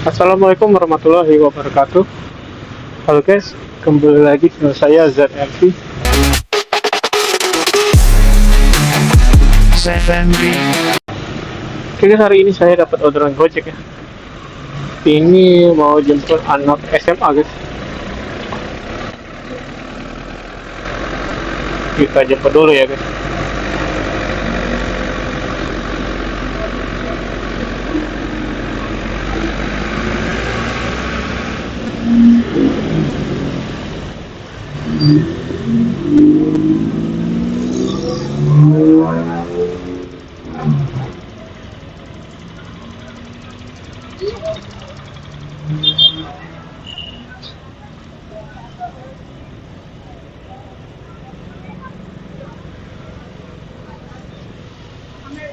Assalamualaikum warahmatullahi wabarakatuh. Halo guys, kembali lagi dengan saya ZMV. Oke guys, hari ini saya dapat orderan Gojek ya. Ini mau jemput anak SMA guys. Kita jemput dulu ya guys.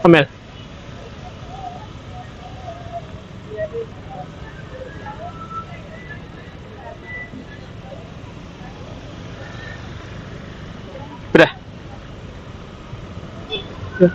Amel. Udah. Ya.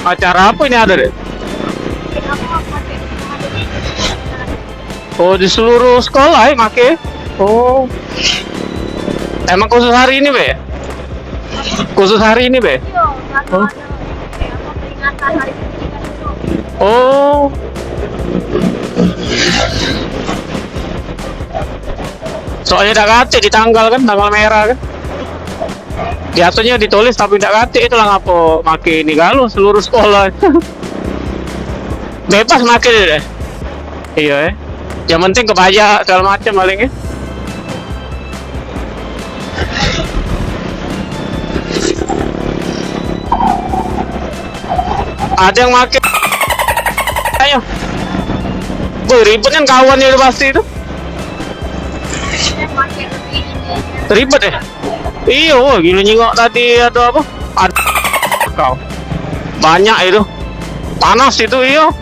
Acara apa ini ada deh? Oh, di seluruh sekolah ya make? Oh. Emang khusus hari ini be? Khusus hari ini be? Oh. Oh. Soalnya tidak katik di tanggal kan, tanggal merah kan? Diaturnya ditulis tapi tidak katik, itulah ngapa make ini galuh seluruh sekolah. Bebas make deh. Iya ya. Yang penting kebaja segala macam palingnya. Ada yang make. Ayo. Gue ribet kan kawan itu pasti itu. Ribet ya? Iya, wah, gila nyingok tadi ada apa? Ada kau. Banyak itu. Panas itu iya.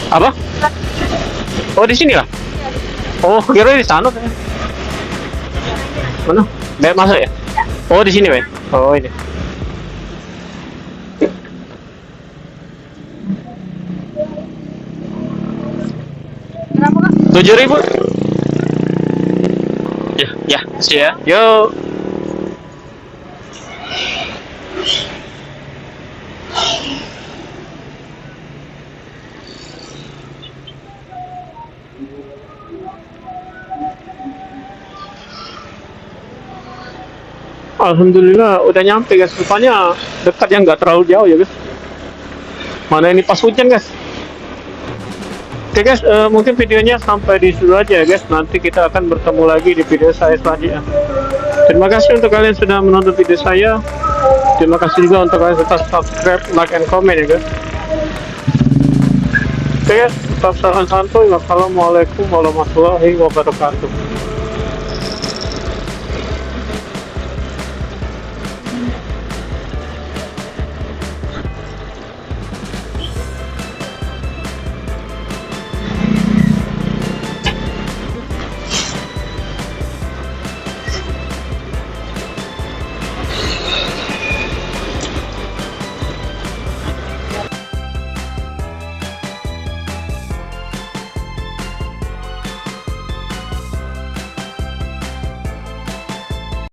Apa? Oh, di sini lah. Oh, kira di sana. Mana? Baik masuk ya? Oh, di sini, Be. Oh, ini. Berapa, Kak? 7.000. Ya, sih ya. Yo. Alhamdulillah udah nyampe guys. Rupanya dekat yang nggak terlalu jauh ya guys. Mana ini pas hujan guys. Oke guys, mungkin videonya sampai di situ aja ya guys. Nanti kita akan bertemu lagi di video saya selanjutnya. Terima kasih untuk kalian sudah menonton video saya. Terima kasih juga untuk kalian tetap subscribe, like, and comment ya guys. Oke guys, tetap salam santuy. Wassalamualaikum warahmatullahi wabarakatuh.